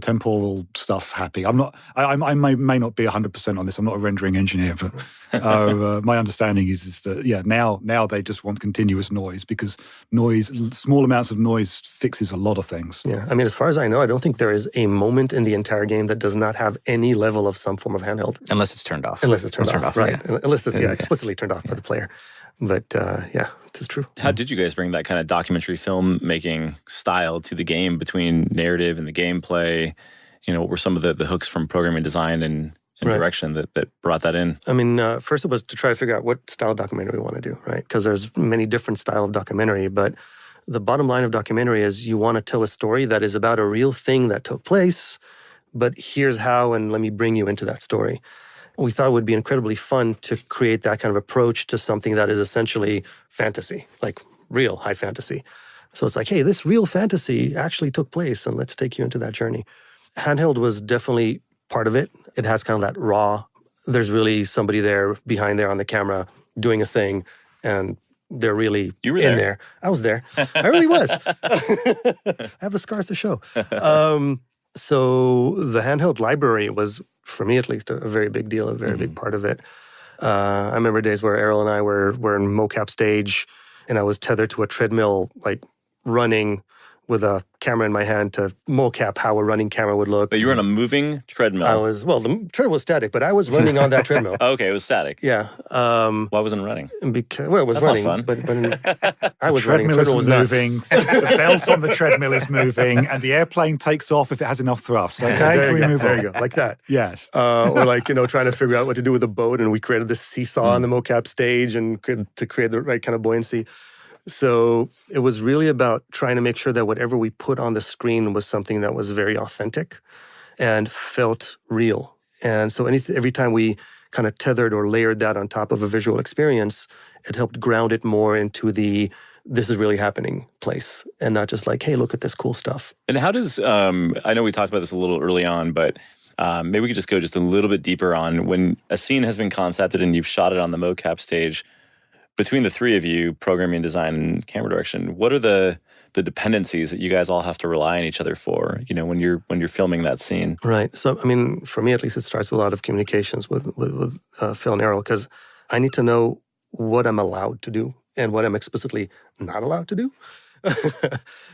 temporal stuff happy. I may not be 100% on this. I'm not a rendering engineer, but my understanding is that now they just want continuous noise, because small amounts of noise fixes a lot of things. Yeah, I mean, as far as I know, I don't think there is a moment in the entire game that does not have any level of some form of handheld. Unless it's turned off. Unless it's turned off, right? Yeah. Unless it's explicitly turned off by the player. But it's true. How did you guys bring that kind of documentary filmmaking style to the game between narrative and the gameplay? What were some of the hooks from programming design and direction that brought that in? I mean, first it was to try to figure out what style of documentary we want to do, right? Because there's many different style of documentary, but the bottom line of documentary is you want to tell a story that is about a real thing that took place, but here's how, and let me bring you into that story. We thought it would be incredibly fun to create that kind of approach to something that is essentially fantasy, like real high fantasy. So it's like, hey, this real fantasy actually took place, and let's take you into that journey. Handheld was definitely part of it. It has kind of that raw, there's really somebody there behind there on the camera doing a thing, and they're really in there. I was there. I really was. I have the scars to show. So the handheld library was, for me at least, a very big deal, a very big part of it. I remember days where Erol and I were in mocap stage, and I was tethered to a treadmill, running with a camera in my hand to mocap how a running camera would look. But you were on a moving treadmill. The treadmill was static, but I was running on that treadmill. Okay, it was static. Yeah. Why wasn't it running? Because, it was running. Not fun. But I was running. The treadmill is moving. The belt on the treadmill is moving, and the airplane takes off if it has enough thrust. Okay, there you go, like that. Yes. Or trying to figure out what to do with a boat, and we created this seesaw on the mocap stage to create the right kind of buoyancy. So it was really about trying to make sure that whatever we put on the screen was something that was very authentic and felt real. And so every time we kind of tethered or layered that on top of a visual experience, it helped ground it more into the this is really happening place, and not just like, hey, look at this cool stuff. And how does, I know we talked about this a little early on, but maybe we could just go just a little bit deeper on when a scene has been concepted and you've shot it on the mocap stage. Between the three of you, programming, design, and camera direction, what are the dependencies that you guys all have to rely on each other for, when you're filming that scene? Right. So, I mean, for me at least, it starts with a lot of communications with Phil and Erol, because I need to know what I'm allowed to do and what I'm explicitly not allowed to do.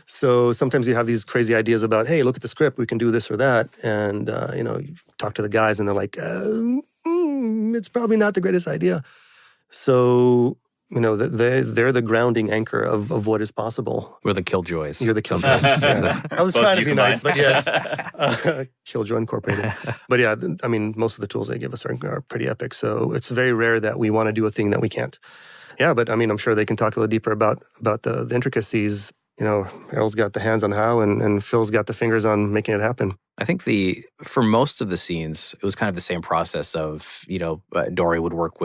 So sometimes you have these crazy ideas about, hey, look at the script, we can do this or that. And, you talk to the guys and they're like, it's probably not the greatest idea. So, they're the grounding anchor of what is possible. We're the killjoys. You're the killjoys. I was trying to be nice, but yes. Killjoy Incorporated. But yeah, I mean, most of the tools they give us are pretty epic. So it's very rare that we want to do a thing that we can't. Yeah, but I mean, I'm sure they can talk a little deeper about the intricacies. Erol's got the hands on how, and Phil's got the fingers on making it happen. I think for most of the scenes, it was kind of the same process of, Dori would work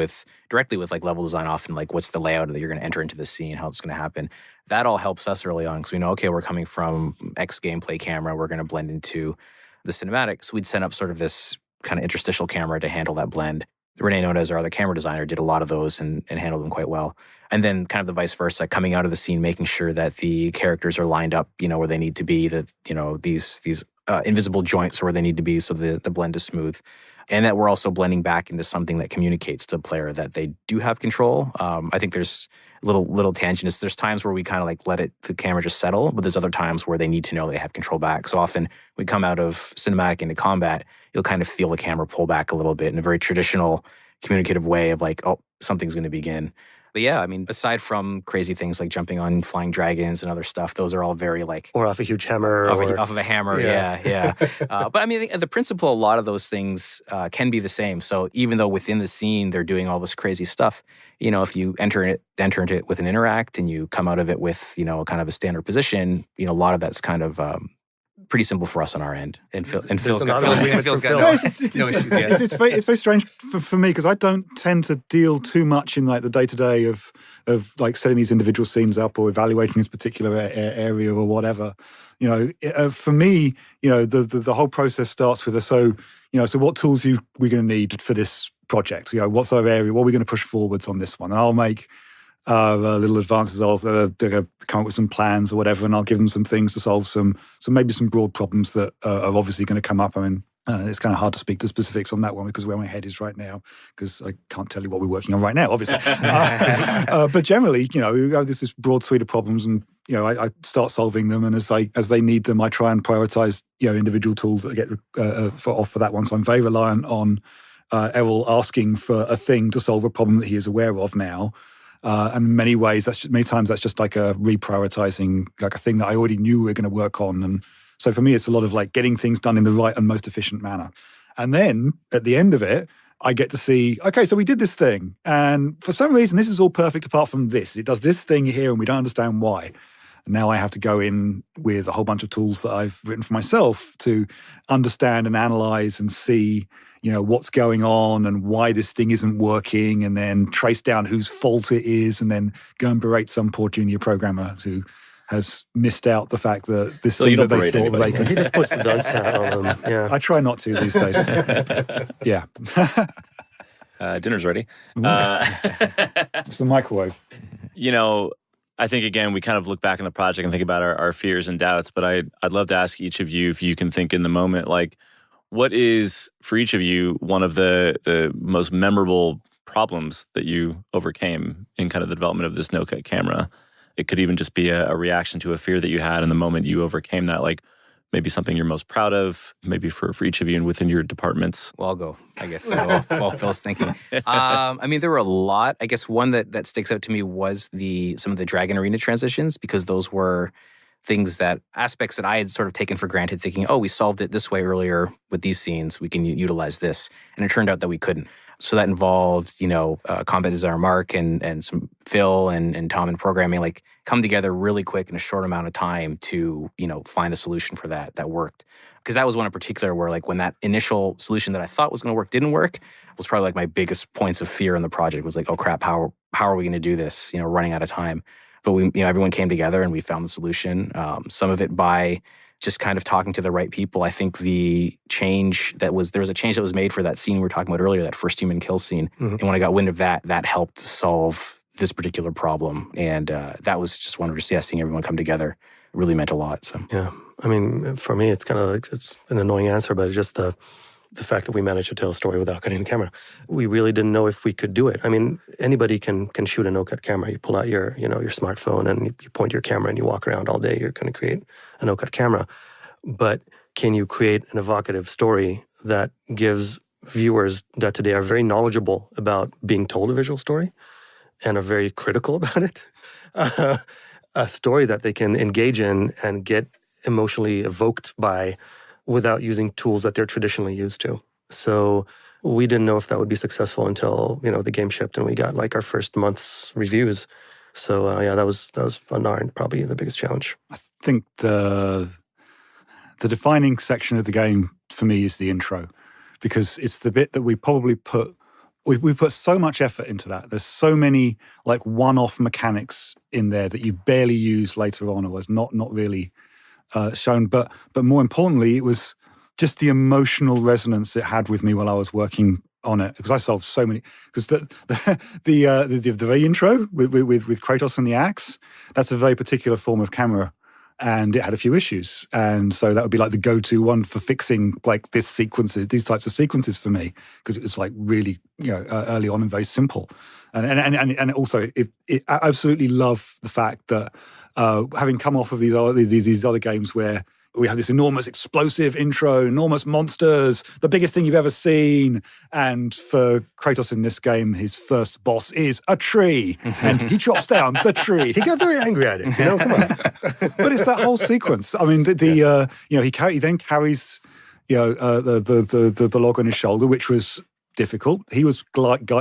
directly with level design often, what's the layout that you're going to enter into the scene, how it's going to happen. That all helps us early on because we know, okay, we're coming from X gameplay camera, we're going to blend into the cinematic. So we'd set up sort of this kind of interstitial camera to handle that blend. Renee Nones, our other camera designer, did a lot of those and handled them quite well. And then kind of the vice versa, coming out of the scene, making sure that the characters are lined up, where they need to be, that, these invisible joints are where they need to be so the blend is smooth. And that we're also blending back into something that communicates to the player that they do have control. I think there's little tangent. There's times where we kind of like let the camera just settle, but there's other times where they need to know they have control back. So often we come out of cinematic into combat, you'll kind of feel the camera pull back a little bit in a very traditional communicative way of like, oh, something's going to begin. But yeah, I mean, aside from crazy things like jumping on flying dragons and other stuff, those are all very like... Or off a huge hammer. Off of a hammer, yeah. But I mean, the principle, a lot of those things can be the same. So even though within the scene, they're doing all this crazy stuff, if you enter into it with an interact and you come out of it with, kind of a standard position, a lot of that's kind of... pretty simple for us on our end, and Phil's got no issues. It's very strange for me because I don't tend to deal too much in like the day-to-day of like setting these individual scenes up or evaluating this particular area or whatever. For me, the whole process starts with so what tools are we going to need for this project? What's our area? What are we going to push forwards on this one? And I'll make little advances of they're going to come up with some plans or whatever, and I'll give them some things to solve some broad problems that are obviously going to come up. I mean, it's kind of hard to speak to specifics on that one because where my head is right now, because I can't tell you what we're working on right now, obviously. But generally, we have this broad suite of problems, and I start solving them, and as they need them, I try and prioritize individual tools that get for that one. So I'm very reliant on Erol asking for a thing to solve a problem that he is aware of now. And in many ways, many times that's just like a reprioritizing, like a thing that I already knew we were going to work on. And so for me, it's a lot of like getting things done in the right and most efficient manner. And then at the end of it, I get to see, okay, so we did this thing. And for some reason, this is all perfect apart from this. It does this thing here and we don't understand why. And now I have to go in with a whole bunch of tools that I've written for myself to understand and analyze and see what's going on and why this thing isn't working, and then trace down whose fault it is, and then go and berate some poor junior programmer who has missed out the fact that this thing that they thought they could. He just puts the dunce hat on them. Yeah, I try not to these days. Yeah. Dinner's ready. It's the microwave. I think, again, we kind of look back on the project and think about our fears and doubts, but I'd love to ask each of you if you can think in the moment, like, what is, for each of you, one of the most memorable problems that you overcame in kind of the development of this no-cut camera? It could even just be a reaction to a fear that you had in the moment you overcame that, like maybe something you're most proud of, maybe for each of you and within your departments. Well, I'll go, I guess, while Phil's thinking. I mean, there were a lot. I guess one that sticks out to me was some of the Dragon Arena transitions, because those were aspects that I had sort of taken for granted, thinking, oh, we solved it this way earlier with these scenes, we can utilize this. And it turned out that we couldn't. So that involved, combat designer Mark and some Phil and Tom in programming, like come together really quick in a short amount of time to, find a solution for that worked. Because that was one in particular where like when that initial solution that I thought was going to work didn't work, was probably like my biggest points of fear in the project was like, oh crap, how are we going to do this? Running out of time. But everyone came together and we found the solution. Some of it by just kind of talking to the right people. I think there was a change that was made for that scene we were talking about earlier, that first human kill scene. Mm-hmm. And when I got wind of that helped solve this particular problem. And that was just one of seeing everyone come together really meant a lot. So yeah, I mean, for me, it's kind of like, it's an annoying answer, but it's just the fact that we managed to tell a story without cutting the camera. We really didn't know if we could do it. I mean, anybody can shoot a no-cut camera. You pull out your smartphone and you point your camera and you walk around all day. You're going to create a no-cut camera. But can you create an evocative story that gives viewers that today are very knowledgeable about being told a visual story and are very critical about it, a story that they can engage in and get emotionally evoked by without using tools that they're traditionally used to. So we didn't know if that would be successful until, the game shipped and we got like our first month's reviews. So that was on our end probably the biggest challenge. I think the defining section of the game for me is the intro, because it's the bit that we probably we put so much effort into that. There's so many like one-off mechanics in there that you barely use later on, or was not really shown, but more importantly, it was just the emotional resonance it had with me while I was working on it because I solved so many. Because the very intro with Kratos and the axe, that's a very particular form of camera, and it had a few issues, and so that would be like the go-to one for fixing like these types of sequences for me, because it was like really early on and very simple, and also I absolutely love the fact that having come off of these other games where we have this enormous explosive intro, enormous monsters, the biggest thing you've ever seen. And for Kratos in this game, his first boss is a tree, and he chops down the tree. He got very angry at it, come on. But it's that whole sequence. I mean, he then carries the log on his shoulder, which was difficult. He was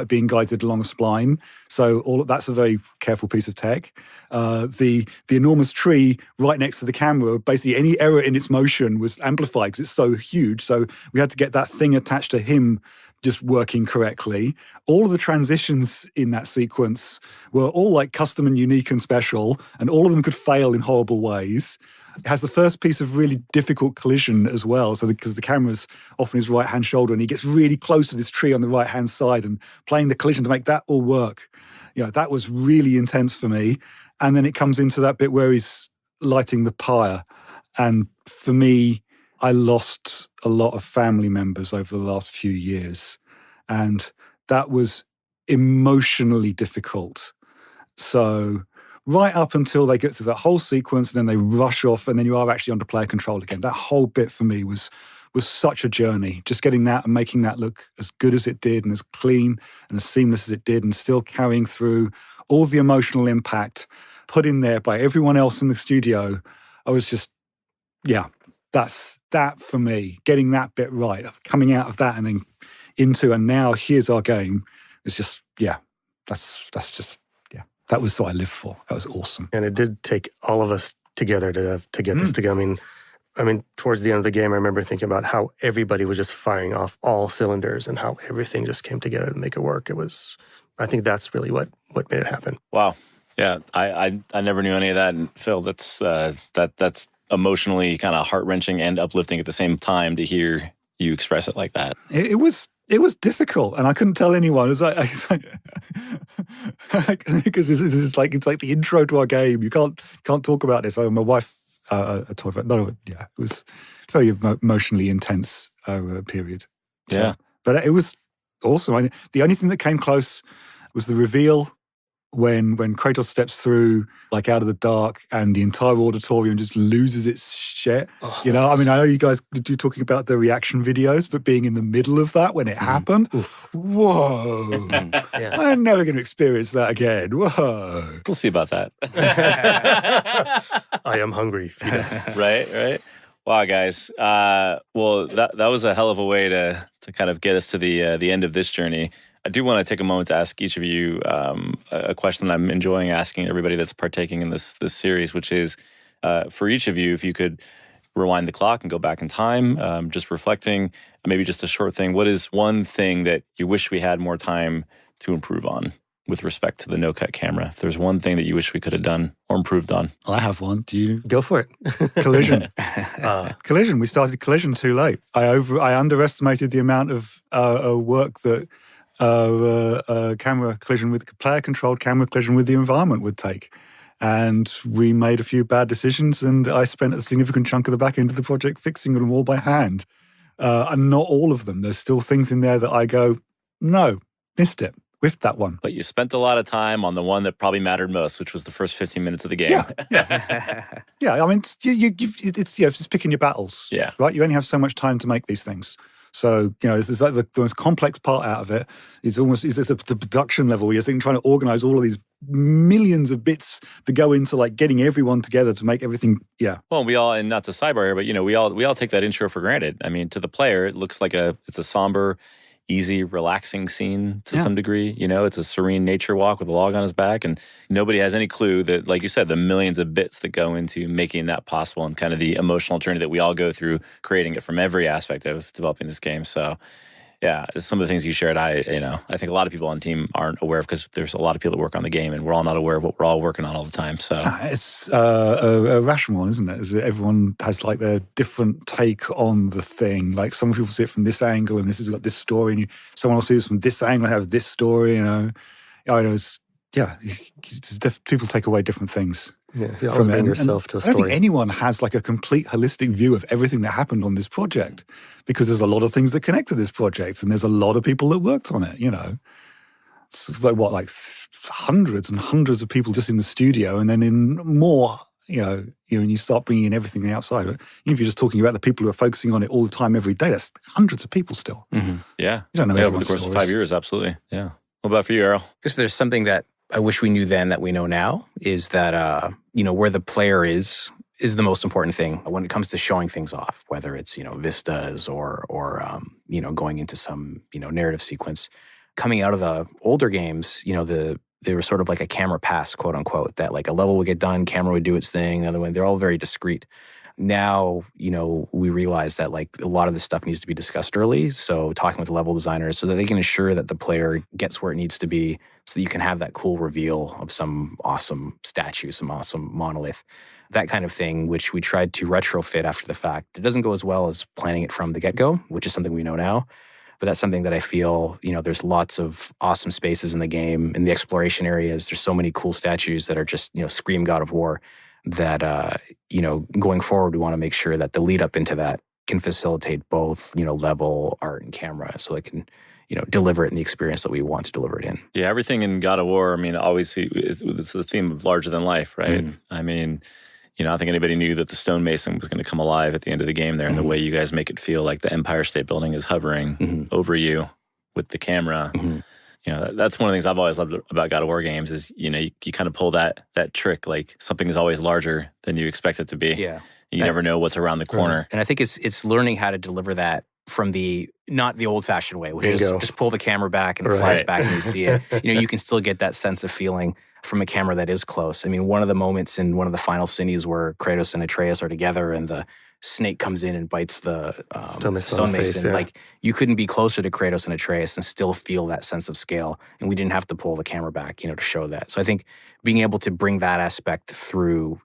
being guided along a spline, so that's a very careful piece of tech. The enormous tree right next to the camera, basically any error in its motion was amplified because it's so huge. So we had to get that thing attached to him just working correctly. All of the transitions in that sequence were all like custom and unique and special, and all of them could fail in horrible ways. It has the first piece of really difficult collision as well, so because the camera's off on his right-hand shoulder, and he gets really close to this tree on the right-hand side and playing the collision to make that all work. That was really intense for me. And then it comes into that bit where he's lighting the pyre. And for me, I lost a lot of family members over the last few years. And that was emotionally difficult. So right up until they get through that whole sequence, and then they rush off, and then you are actually under player control again. That whole bit for me was such a journey. Just getting that and making that look as good as it did and as clean and as seamless as it did, and still carrying through all the emotional impact put in there by everyone else in the studio. I was just, that's that for me. Getting that bit right, coming out of that and then into, and now here's our game. It's just, that's just, that was what I lived for. That was awesome. And it did take all of us together to get this together. I mean, towards the end of the game, I remember thinking about how everybody was just firing off all cylinders and how everything just came together to make it work. I think that's really what made it happen. Wow. Yeah, I never knew any of that. And Phil, that's emotionally kind of heart-wrenching and uplifting at the same time to hear you express it like that. It was difficult, and I couldn't tell anyone. It was like because it's like the intro to our game. You can't talk about this. My wife told about. No, it was a very emotionally intense period. So, yeah, but it was awesome. The only thing that came close was the reveal when Kratos steps through, like out of the dark, and the entire auditorium just loses its shit. I know you guys do talking about the reaction videos, but being in the middle of that when it happened, whoa! I'm never going to experience that again. Whoa! We'll see about that. I am hungry. Feed us. Right. Wow, guys. Well, that was a hell of a way to kind of get us to the end of this journey. I do want to take a moment to ask each of you a question that I'm enjoying asking everybody that's partaking in this series, which is, for each of you, if you could rewind the clock and go back in time, just reflecting, maybe just a short thing. What is one thing that you wish we had more time to improve on with respect to the no-cut camera? If there's one thing that you wish we could have done or improved on. I have one. Do you? Go for it. Collision. Collision. We started Collision too late. I underestimated the amount of work that player-controlled camera collision with the environment would take. And we made a few bad decisions, and I spent a significant chunk of the back end of the project fixing them all by hand. And not all of them. There's still things in there that I go, no, missed it. Whiffed that one. But you spent a lot of time on the one that probably mattered most, which was the first 15 minutes of the game. Yeah. I mean, it's picking your battles. Yeah. Right? You only have so much time to make these things. So, it's like the most complex part out of it is the production level. You're trying to organize all of these millions of bits that go into like getting everyone together to make everything. Yeah. Well, and not to sidebar here, but we all take that intro for granted. I mean, to the player, it looks like it's a somber, easy, relaxing scene to some degree. It's a serene nature walk with a log on his back, and nobody has any clue that, like you said, the millions of bits that go into making that possible, and kind of the emotional journey that we all go through creating it from every aspect of developing this game. So Yeah, some of the things you shared, I think a lot of people on the team aren't aware of because there's a lot of people that work on the game, and we're all not aware of what we're all working on all the time. So it's a rational one, isn't it? Is that everyone has like their different take on the thing. Like some people see it from this angle, and this has got this story, and someone else sees it from this angle and have this story. People take away different things. Yeah, you always bring yourself to a story. I don't think anyone has like a complete holistic view of everything that happened on this project, because there's a lot of things that connect to this project, and there's a lot of people that worked on it. It's like hundreds and hundreds of people just in the studio, and then in more. And you start bringing in everything outside. But even if you're just talking about the people who are focusing on it all the time, every day, that's hundreds of people still. Mm-hmm. Yeah, you don't know over the course of 5 years, absolutely. Yeah. What about for you, Erol? If there's something that I wish we knew then that we know now, is that where the player is the most important thing when it comes to showing things off, whether it's vistas or going into some narrative sequence. Coming out of the older games, they were sort of like a camera pass, quote unquote, that like a level would get done, camera would do its thing, the other one, they're all very discrete. Now, we realize that like a lot of this stuff needs to be discussed early. So talking with level designers so that they can ensure that the player gets where it needs to be, so that you can have that cool reveal of some awesome statue, some awesome monolith, that kind of thing, which we tried to retrofit after the fact. It doesn't go as well as planning it from the get-go, which is something we know now. But that's something that I feel, there's lots of awesome spaces in the game. In the exploration areas, there's so many cool statues that are just, scream God of War, that, going forward, we want to make sure that the lead up into that can facilitate both, level, art, and camera, so it can, deliver it in the experience that we want to deliver it in. Yeah, everything in God of War, it's the theme of larger than life, right? Mm-hmm. I don't think anybody knew that the stonemason was going to come alive at the end of the game there, and the way you guys make it feel like the Empire State Building is hovering over you with the camera. Mm-hmm. That's one of the things I've always loved about God of War games is, you kind of pull that trick, like something is always larger than you expect it to be. Yeah. You never know what's around the corner. And I think it's learning how to deliver that from not the old-fashioned way, which is just pull the camera back and it flies back and you see it. You can still get that sense of feeling from a camera that is close. One of the moments in one of the final scenes where Kratos and Atreus are together and the snake comes in and bites the stonemason. Like, you couldn't be closer to Kratos and Atreus and still feel that sense of scale. And we didn't have to pull the camera back, to show that. So I think being able to bring that aspect through,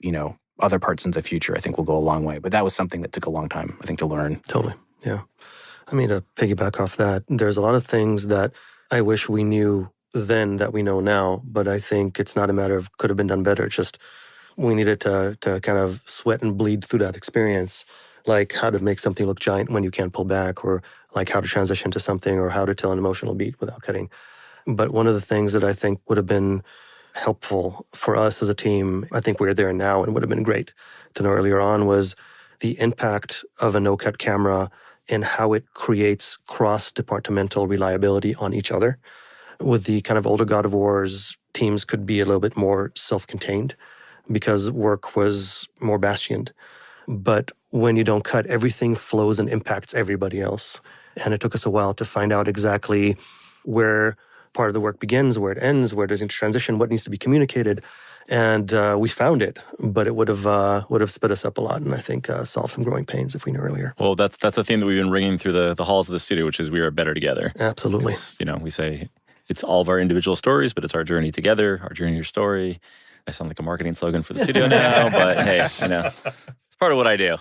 other parts in the future, I think will go a long way. But that was something that took a long time, I think, to learn. Totally, yeah. To piggyback off that, there's a lot of things that I wish we knew then that we know now, but I think it's not a matter of could have been done better. It's just we needed to kind of sweat and bleed through that experience, like how to make something look giant when you can't pull back, or like how to transition to something, or how to tell an emotional beat without cutting. But one of the things that I think would have been helpful for us as a team, I think we're there now and would have been great to know earlier on, was the impact of a no-cut camera and how it creates cross-departmental reliability on each other. With the kind of older God of Wars, teams could be a little bit more self-contained because work was more bastioned. But when you don't cut, everything flows and impacts everybody else. And it took us a while to find out exactly where part of the work begins, where it ends, where there's a transition, what needs to be communicated. And we found it, but it would have sped us up a lot, and I think solved some growing pains if we knew earlier. Well, that's a theme that we've been ringing through the halls of the studio, which is we are better together. Absolutely. We say it's all of our individual stories, but it's our journey together, our journey, your story. I sound like a marketing slogan for the studio now, but hey, it's part of what I do.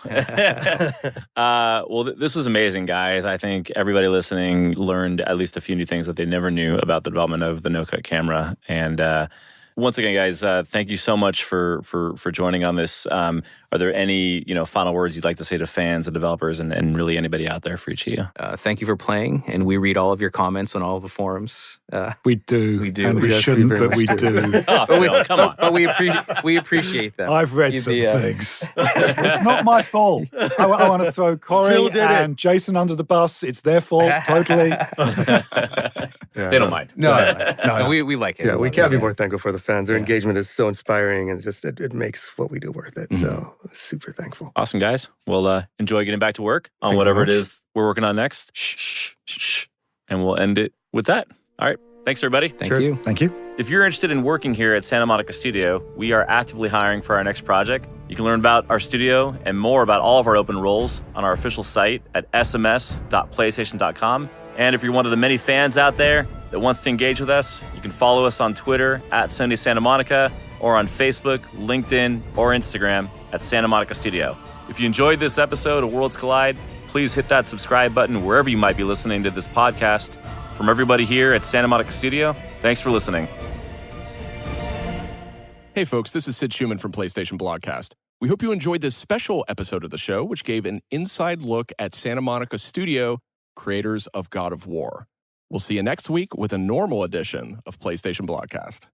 Well, this was amazing, guys. I think everybody listening learned at least a few new things that they never knew about the development of the no-cut camera. And once again, guys, thank you so much for joining on this. Are there any final words you'd like to say to fans and developers and really anybody out there for each of you? Thank you for playing, and we read all of your comments on all of the forums. We do, and we shouldn't, but we do. Oh, Phil, come on! But we appreciate that. I've read some things. It's not my fault. I want to throw Corey and Jason under the bus. It's their fault, totally. They don't mind. No, we like it. Yeah, we can't be more thankful for the fans. Their engagement is so inspiring, and it makes what we do worth it. So super thankful. Awesome, guys. Well, enjoy getting back to work on whatever it is we're working on next. Shh. And we'll end it with that. All right. Thanks, everybody. Thank you. If you're interested in working here at Santa Monica Studio, we are actively hiring for our next project. You can learn about our studio and more about all of our open roles on our official site at sms.playstation.com. And if you're one of the many fans out there that wants to engage with us, you can follow us on Twitter at Sony Santa Monica or on Facebook, LinkedIn, or Instagram at Santa Monica Studio. If you enjoyed this episode of Worlds Collide, please hit that subscribe button wherever you might be listening to this podcast. From everybody here at Santa Monica Studio, thanks for listening. Hey folks, this is Sid Schumann from PlayStation Blogcast. We hope you enjoyed this special episode of the show, which gave an inside look at Santa Monica Studio, creators of God of War. We'll see you next week with a normal edition of PlayStation Blogcast.